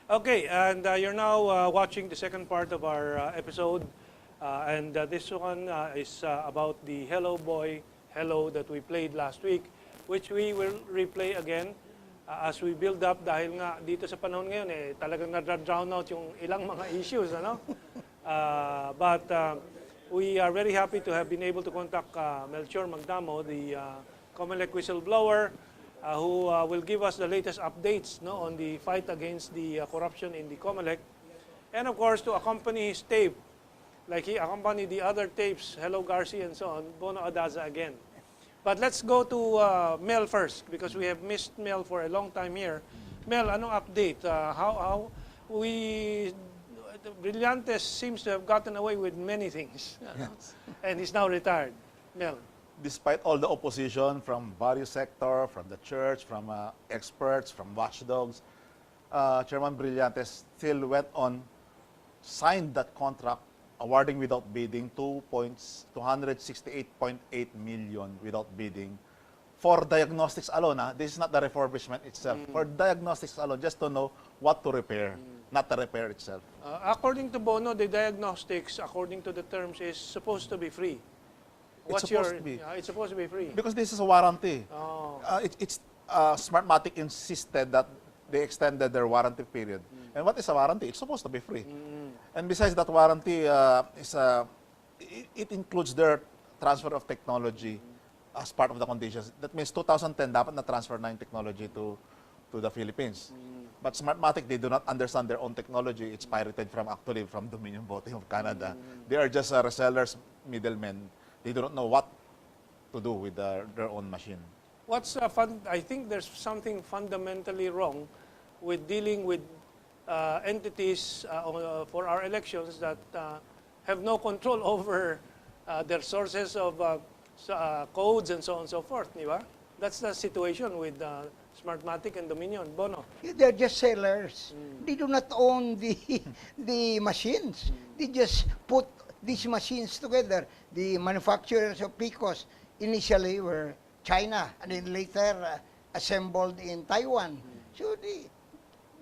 Okay, and you're now watching the second part of our episode. And this one is about the Hello Boy, Hello that we played last week, which we will replay again as we build up dahil nga dito sa panahon ngayon talagang na-drown out yung ilang mga issues, ano? But we are very happy to have been able to contact Melchor Magdamo, the COMELEC whistleblower, who will give us the latest updates on the fight against the corruption in the COMELEC. And of course, to accompany his tape, like he accompanied the other tapes, Hello Garcia and so on, Bono Adaza again. But let's go to Mel first, because we have missed Mel for a long time here. Mel, anong update? How Brillantes seems to have gotten away with many things, and he's now retired. Mel. Despite all the opposition from various sectors, from the church, from experts, from watchdogs, Chairman Brillantes still went on, signed that contract, awarding without bidding 268.8 million without bidding for diagnostics alone. This is not the refurbishment itself. For diagnostics alone, just to know what to repair, not the repair itself. According to Bono, the diagnostics, according to the terms, is supposed to be free. It's supposed to be. It's supposed to be free. Because this is a warranty. Oh. Smartmatic insisted that they extended their warranty period. And what is a warranty? It's supposed to be free. And besides that warranty, it includes their transfer of technology as part of the conditions. That means 2010, dapat na-transfer na yung technology to the Philippines. But Smartmatic, they do not understand their own technology. It's pirated from Dominion Voting of Canada. They are just resellers, middlemen. They do not know what to do with their own machine. I think there's something fundamentally wrong with dealing with entities for our elections that have no control over their sources of codes and so on and so forth, di ba? That's the situation with Smartmatic and Dominion. Bono? They're just sellers. They do not own the machines. They just put these machines together. The manufacturers of Picos initially were China and then later assembled in Taiwan. So they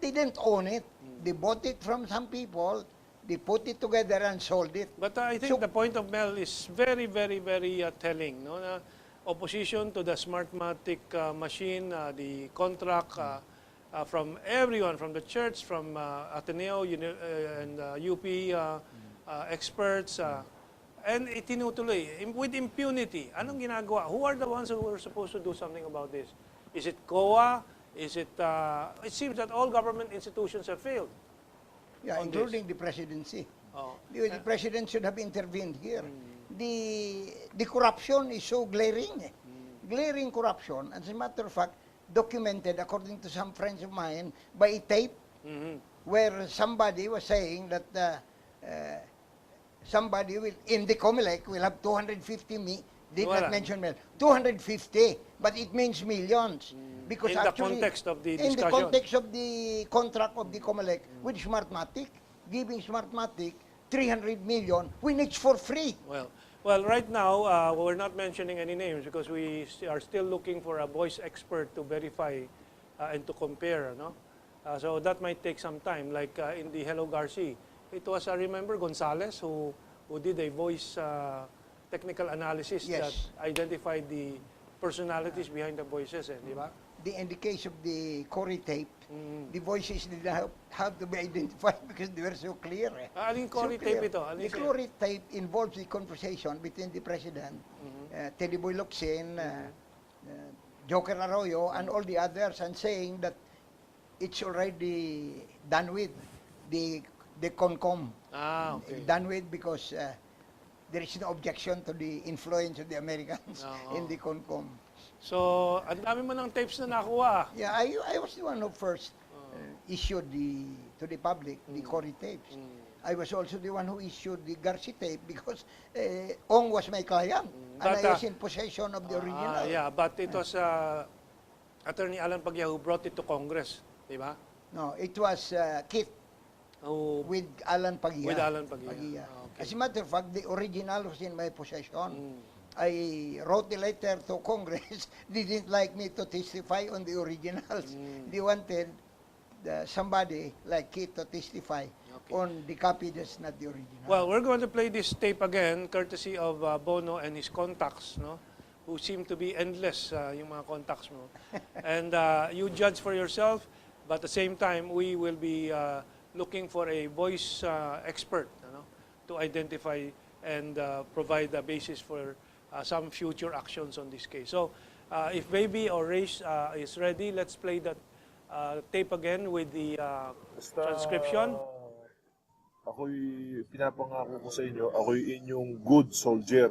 didn't own it. They bought it from some people, they put it together and sold it. But I think the point of Mel is very, very, very telling. No? Opposition to the Smartmatic machine, the contract from everyone, from the church, from Ateneo and UP experts, and itinutuloy with impunity. Anong ginagawa? Who are the ones who are supposed to do something about this? Is it COA? Is it? It seems that all government institutions have failed. Yeah, including the presidency. Oh. The president should have intervened here. The corruption is so glaring. Glaring corruption. As a matter of fact, documented, according to some friends of mine, by a tape where somebody was saying that somebody will, in the COMELEC, will have 250 did not mention million, 250, but it means millions. Because in actually, the context of the discussion. in the context of the contract of the COMELEC with Smartmatic, giving Smartmatic 300 million, when it's for free. Well, right now, we're not mentioning any names because we are still looking for a voice expert to verify and to compare. No? So that might take some time, like in the Hello Garcia. It was, I remember, Gonzales who did a voice technical analysis that identified the personalities behind the voices, di ba? In the case of the Cory tape, the voices did not have to be identified because they were so clear. Aling Cory tape ito? The Cory tape involves the conversation between the President, Teddy Boy Locsin, Joker Arroyo, and all the others, and saying that it's already done with. The CONCOM. Done with because there is no objection to the influence of the Americans in the CONCOM. So, ang dami mo ng tapes na nakuha. Yeah, I was the one who first issued to the public the Cory tapes. I was also the one who issued the Garcia tape because Ong was my client and I was in possession of the original. Yeah, but it was Attorney Alan Pagya who brought it to Congress, di ba? No, it was Kit. With Alan Pagya. With Alan Pagya. Okay. As a matter of fact, the original was in my possession. I wrote a letter to Congress. They didn't like me to testify on the originals. They wanted somebody like Kit to testify on the copy that's not the original. Well, we're going to play this tape again, courtesy of Bono and his contacts, no? Who seem to be endless, yung mga contacts mo. And you judge for yourself, but at the same time, we will be looking for a voice expert, to identify and provide a basis for some future actions on this case. So, if Baby or Raish is ready, let's play that tape again with the transcription. Ako'y pinapangako ko sa inyo, ako'y inyong good soldier.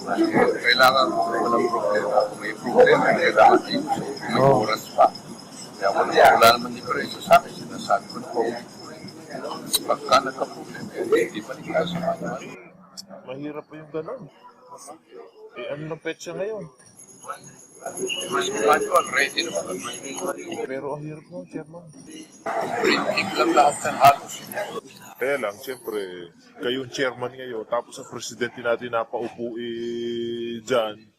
Kailangan ko walang problema. Kung may problema, kailangan din may oras pa. Kaya wala naman diferensya sa akin. Sinasabi ko na po. Pagka nagka-problema, hindi pa rin kaya sa kanila. Mahirap pa yung gano'n. Ano ng petsa ngayon? Mas manual, ready naman. Pero ang hirap mo, chairman. Printing lang lahat ng halos. Kaya lang, siyempre, kayong chairman ngayon, tapos ang presidente natin napaupo dyan,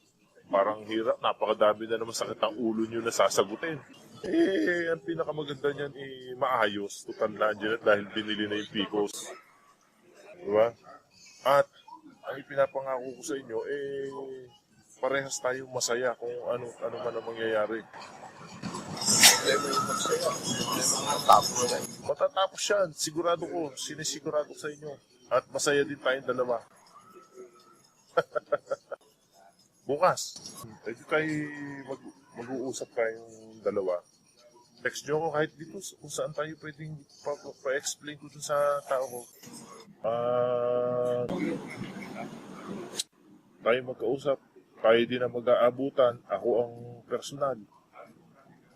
parang hirap, napakadami na naman sakit ang ulo nyo na sasagutin. Ang pinakamaganda niyan, maayos, tutandaan dyan dahil binili na yung PICOS. Diba? At, ang ipinapangako ko sa inyo, parehas tayong masaya kung ano man ang mangyayari. Problema yung magsaya. Problema nga tapos na. Matatapos yan, sigurado ko, sinisigurado sa inyo. At masaya din tayong dalawa. Bukas, pwede tayo mag-uusap tayong dalawa. Text nyo ako kahit dito kung saan tayo pwedeng pa-explain ko dun sa tao ko. Tayo magkausap. Tayo din ang mag-aabutan, ako ang personal.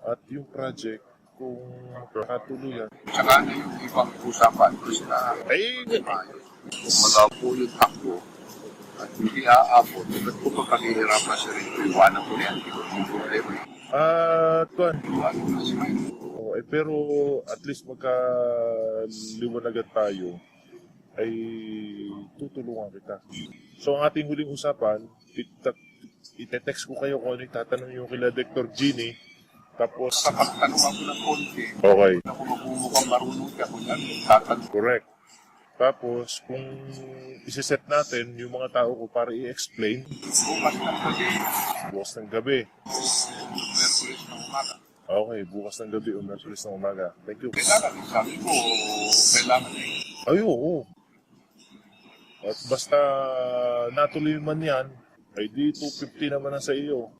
At yung project, kung kakatuluyan. Tsaka na yung ibang usapan ko sila. Kung mag-apo yung takbo at hindi aabot, ba't ko pa paghihirapan sa rin ko, iwanan ko yan, hindi ko yung problema. Tuan. Iwanan ko na si Mike. Pero at least magkaliwanagan tayo, ay tutulungan kita. So ang ating huling usapan, ite-text ko kayo kung ano yung tatanong yung kila Dr. Ginny. Tapos, Kapag tanong ako ng konti, okay. ako magmumukhang marunong ka kung yan, tatanong. Correct. Tapos, kung isiset natin yung mga tao ko para i-explain, Bukas ng gabi, bukas ng gabi. Merkulis ng umaga. Okay, bukas ng gabi o Merkulis ng umaga. Thank you. Kailangan, sabi ko, kailangan eh. Ay, oo. At basta natuloy man yan, ay di 250 naman na sa iyo.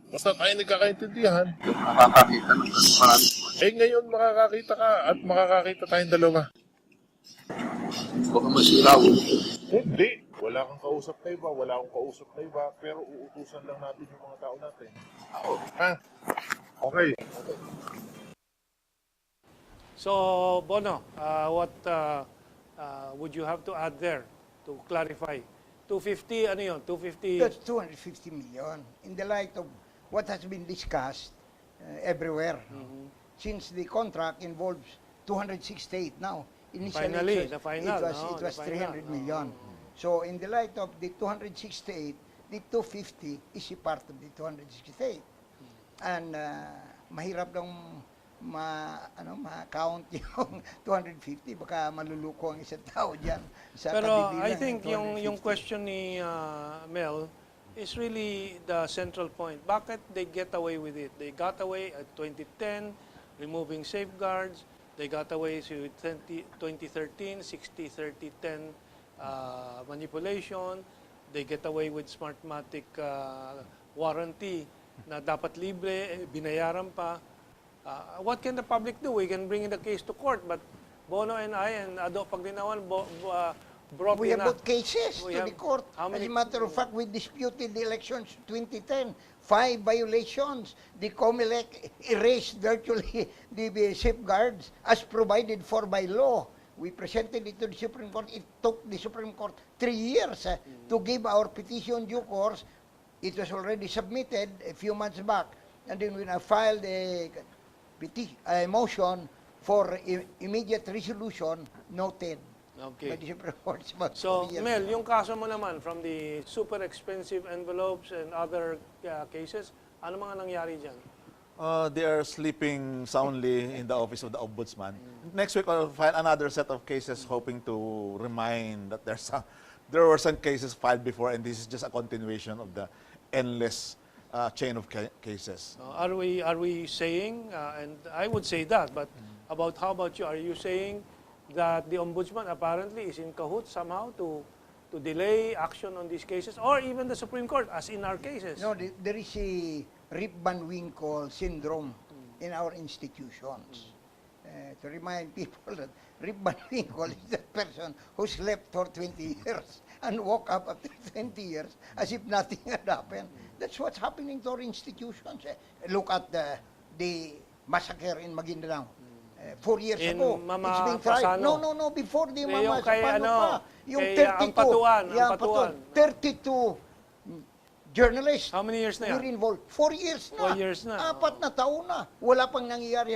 Basta tayo nagkakaintindihan. Nakakakita ng ganun marami. Ngayon makakakita ka at makakakita tayong dalawa. Baka masira ko. Hindi. Wala kang kausap na iba, wala akong kausap na iba, pero uutusan lang natin yung mga tao natin. Ha? Okay. So, Bono, what would you have to add there to clarify? 250, ano yun? 250? That's 250 million in the light of what has been discussed everywhere. Since the contract involves 268 now. Initially, Finally, the final, it was 300 million. So in the light of the 268, the 250 is a part of the 268. And mahirap lang ma-count yung 250, baka maluluko ang isang tao dyan. Sa Pero kabibilang I think ng yung 250. question ni Mel is really the central point. Bakit they get away with it? They got away at 2010, removing safeguards. They got away with 2013, 60-30-10 manipulation. They get away with Smartmatic warranty na dapat libre, binayaran pa. What can the public do? We can bring in the case to court, but Bono and I and Ado Paglinawan brought We in have brought cases we to have- the court. how As many- a matter of fact, we disputed the elections 2010. 5 violations. The COMELEC erased virtually the safeguards as provided for by law. We presented it to the Supreme Court. It took the Supreme Court 3 years to give our petition due course. It was already submitted a few months back. And then when I filed a motion for immediate resolution, noted. Okay. By the Supreme Court. About So, 4 years. Mel, yung kaso mo naman from the super expensive envelopes and other cases, ano mga nangyari dyan? They are sleeping soundly in the office of the ombudsman. Next week, I'll file another set of cases, hoping to remind that there were some cases filed before, and this is just a continuation of the endless chain of cases. Are we saying, and I would say that, but how about you? Are you saying that the ombudsman apparently is in cahoots somehow to delay action on these cases, or even the Supreme Court, as in our cases? No, there is a Rip Van Winkle syndrome in our institutions. To remind people that Rip Van Winkle is that person who slept for 20 years and woke up after 20 years as if nothing had happened. That's what's happening to our institutions. Look at the massacre in Maguindanao. 4 years In ago, Mama it's being tried. Fasano. No, before the Yung Mama kay, Fasano pa. Yung kay 32. Ampatuan, Yeah, Ampatuan. 32 journalists How many years na were yan? involved. 4 years na. 4 years na. 4 na taon na. Wala pang nangyayari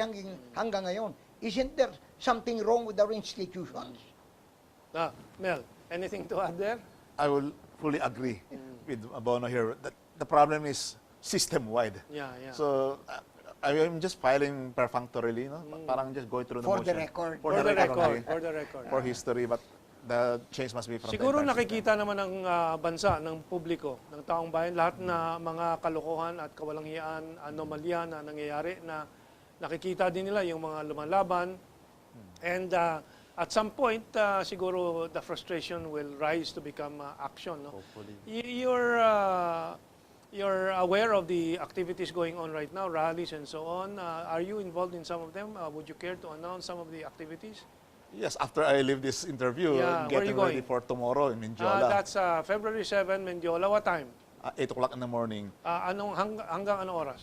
hanggang ngayon. Isn't there something wrong with our institutions? Mel, anything to add there? I will fully agree with Abono here that the problem is system-wide. Yeah. So I am just filing perfunctorily, no? Parang just going through the For motion. the record. For the record. only, for history, but the change must be from Siguro the entire nakikita naman ng bansa, ng publiko, ng taong bayan, lahat na mga kalokohan at kawalanghiyaan, anomalya na nangyayari na nakikita din nila yung mga lumalaban. And at some point, siguro the frustration will rise to become action. No? Hopefully. You're aware of the activities going on right now, rallies and so on. Are you involved in some of them? Would you care to announce some of the activities? Yes, after I leave this interview, Yeah, where are you getting ready going? for tomorrow in Mindiola, That's February 7, Mendiola. What time? 8 o'clock in the morning Hanggang anong oras?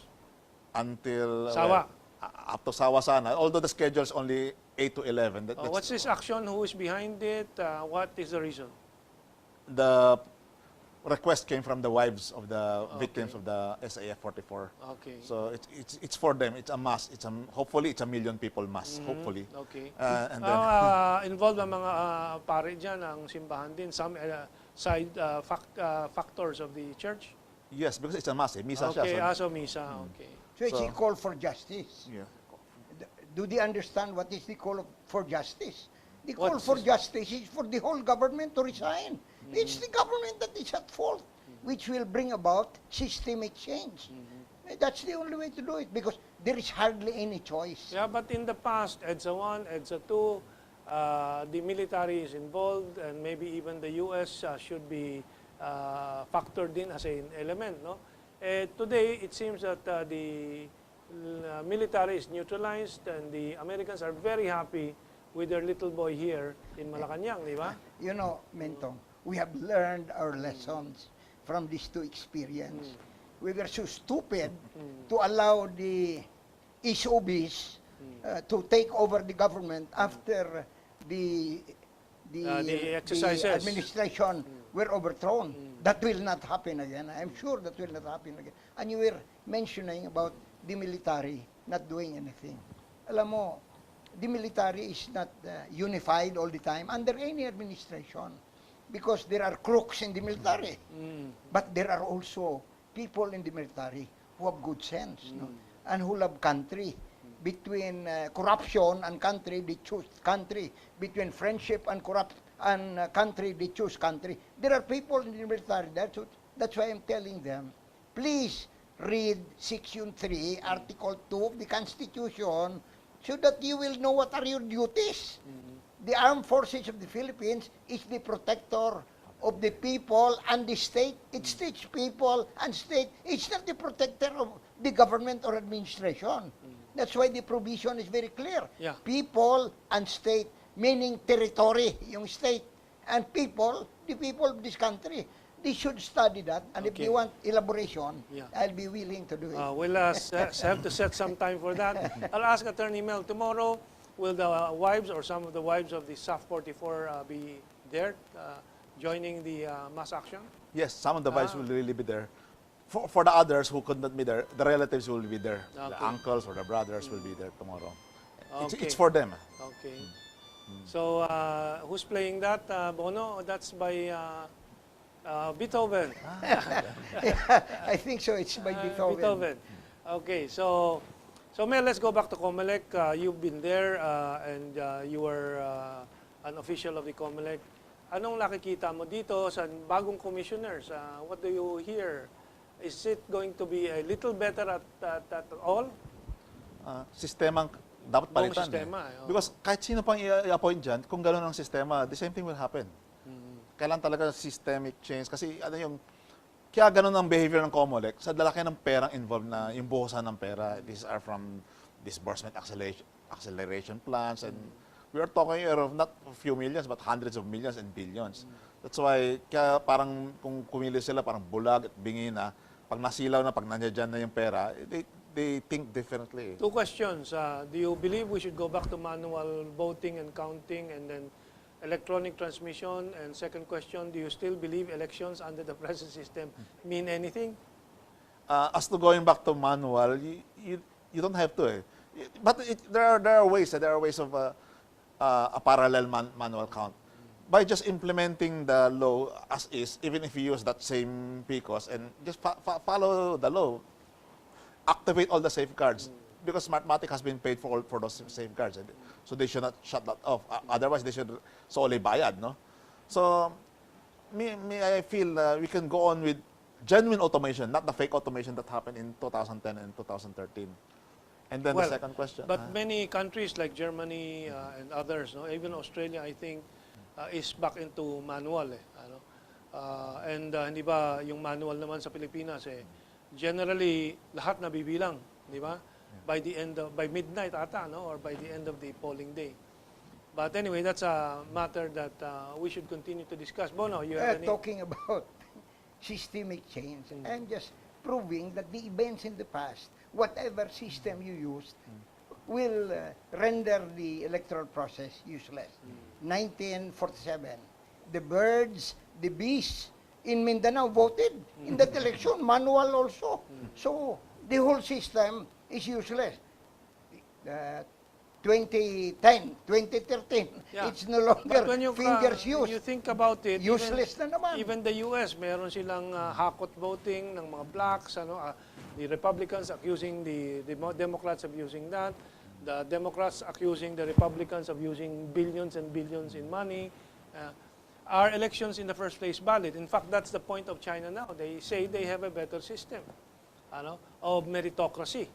until Sawa. up to Sawa sana. Although the schedule is only 8 to 11. What's this action? Who is behind it? What is the reason? The request came from the wives of the Okay. victims of the SAF 44. Okay. So it's for them. It's a mass. Hopefully it's a million people mass. Hopefully. Okay. And then Involved ang mga pare dyan, ang simbahan din, some side factors of the church? yes, because it's a mass. Misa Okay, siya. so misa, okay. So it's So- a call for justice. Yeah. Do they understand what is the call for justice? The call What's for this? justice is for the whole government to resign. It's the government that is at fault, which will bring about systemic change. That's the only way to do it, because there is hardly any choice. Yeah, but in the past, EDSA 1, EDSA 2, the military is involved, and maybe even the US should be factored in as an element. No? Today, it seems that the military is neutralized, and the Americans are very happy with their little boy here in Malacanang, di ba? You know, Mentong, we have learned our lessons from these two experiences. We were so stupid to allow the SOBs to take over the government after the exercises. administration were overthrown. That will not happen again. I'm sure that will not happen again. And you were mentioning about the military not doing anything. Alam mo, the military is not unified all the time under any administration, because there are crooks in the military. But there are also people in the military who have good sense, no? And who love country. Between corruption and country, they choose country. Between friendship and country, they choose country. There are people in the military. That's why I'm telling them, please read Section 3, Article 2 of the Constitution, so that you will know what are your duties. The Armed Forces of the Philippines is the protector of the people and the state. It states people and state. It's not the protector of the government or administration. That's why the provision is very clear. Yeah. People and state, meaning territory, yung state, and people, the people of this country. They should study that, and if Okay. they want elaboration, Yeah. I'll be willing to do it. We'll have to set some time for that. I'll ask Attorney Mel, tomorrow, will the wives or some of the wives of the SAF 44 be there joining the mass action? Yes, some of the wives will really be there. For the others who could not be there, the relatives will be there. The Okay. uncles or the brothers will be there tomorrow. Okay. It's for them. Okay. So, who's playing that? Bono? That's by Beethoven. I think so. It's by Beethoven. Okay, so Mel, let's go back to COMELEC. You've been there and you were an official of the COMELEC. Anong nakikita mo dito sa bagong commissioners? What do you hear? Is it going to be a little better at all? Sistemang dapat Buong palitan. sistema, oh. Because kahit sino pang i-appoint dyan, kung gano'n ang sistema, the same thing will happen. Kailan talaga systemic change. Kasi ano yung, kaya gano'n ang behavior ng COMELEC, sa lalaki ng perang involved na yung buhusan ng pera. These are from disbursement acceleration plans, and we are talking here of not a few millions, but hundreds of millions and billions. That's why, kaya parang kung kumili sila, parang bulag at bingi na, pag nasilaw na, pag nandiyan na yung pera, they think differently. Two questions. Do you believe we should go back to manual voting and counting and then electronic transmission? And second question, do you still believe elections under the present system mean anything? As to going back to manual, you don't have to. But there are ways. There are ways of a parallel manual count. By just implementing the law as is, even if you use that same PCOS and just follow the law, activate all the safeguards, because Smartmatic has been paid for those safeguards, so they should not shut that off. Otherwise, they should solely bayad, no? So, I feel we can go on with genuine automation, not the fake automation that happened in 2010 and 2013. And then the second question. But many countries like Germany and others, no, even Australia, I think, is back into manual. And hindi ba yung manual naman sa Pilipinas, generally, lahat nabibilang, di ba? By midnight ata, no? Or by the end of the polling day. But anyway, that's a matter that we should continue to discuss. Bono, you have any? Talking about systemic change, I'm just proving that the events in the past, whatever system you used, will render the electoral process useless. 1947, the birds, the bees in Mindanao voted in that election, manual also. So the whole system is useless. 2010, 2013, it's no longer But when you, fingers you used. think about it, Useless na naman. even the US, meron silang hakot voting ng mga blacks, the Republicans accusing the Democrats of using that, the Democrats accusing the Republicans of using billions and billions in money. Are elections in the first place valid? In fact, that's the point of China now. They say they have a better system of meritocracy.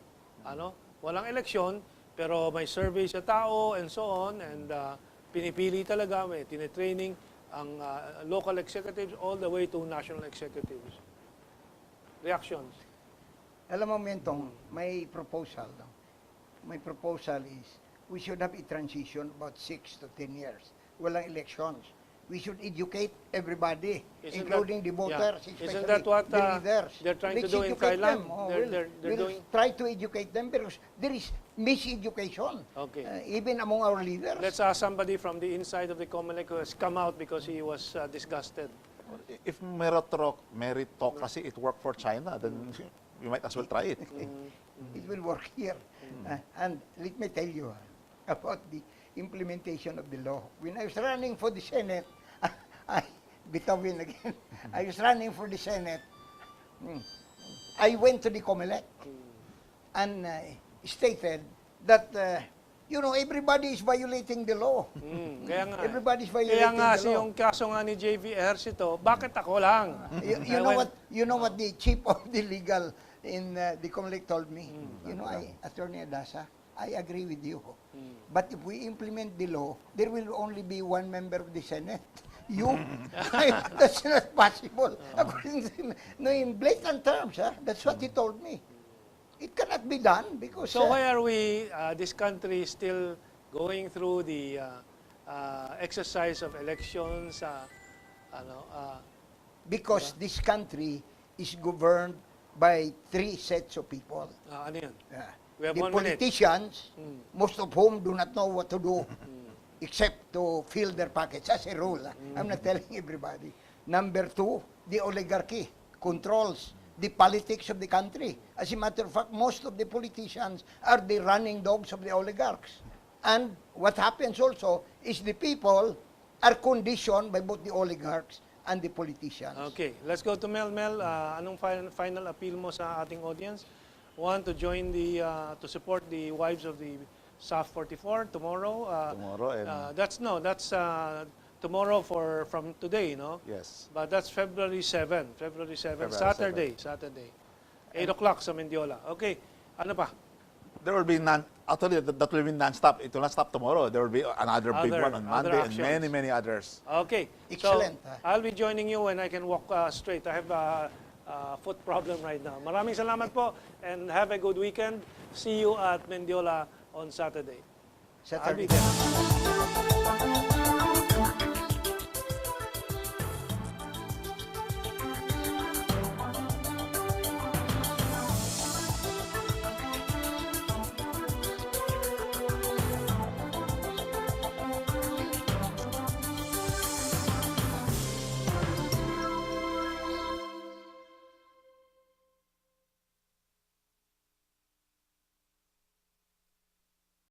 Walang eleksyon, pero may survey sa tao and so on, and pinipili talaga, may tinetraining ang local executives all the way to national executives. Reactions? Alam mo, Mentong, may proposal. No? My proposal is we should have a transition about 6 to 10 years. Walang elections. We should educate everybody, including the voters, especially isn't that what the leaders. they're trying to Let's do in educate Thailand? them. Oh, They're we'll doing. try to educate them because there is miseducation, Okay. even among our leaders. Let's ask somebody from the inside of the COMELEC who has come out because he was disgusted. If meritocracy it worked for China, then you might as well try it. It will work here. And let me tell you about the implementation of the law. When I was running for the Senate, bitawin again. I was running for the Senate. I went to the COMELEC and stated that, everybody is violating the law. Kaya nga. Everybody's violating Kaya nga, the law. yung kaso nga ni JV Ejercito, bakit ako lang? You know what the chief of the legal in the COMELEC told me? Attorney Adasa, I agree with you. But if we implement the law, there will only be one member of the Senate. You? That's not possible. According to, in blatant terms, that's what he told me. It cannot be done because... So why are we, this country, still going through the exercise of elections? Because this country is governed by 3 sets of people. Ano yun? We have The 1 minute. politicians, most of whom do not know what to do except to fill their pockets as a rule. I'm not telling everybody. Number 2, the oligarchy controls the politics of the country. As a matter of fact, most of the politicians are the running dogs of the oligarchs. And what happens also is the people are conditioned by both the oligarchs and the politicians. Okay, let's go to Mel. Mel, anong final appeal mo sa ating audience? want to join to support the wives of the SAF 44 tomorrow. Tomorrow and That's tomorrow from today, no? yes. But that's February 7. February 7, February Saturday. 8 o'clock sa Mendiola. Okay, ano pa? There will be actually that will be non-stop. It will not stop tomorrow. There will be another big one on other Monday and actions. many others. Okay. Excellent, So, ah. I'll be joining you when I can walk straight. I have a foot problem right now. Maraming salamat po and have a good weekend. See you at Mendiola on Saturday. I'll be Saturday. there.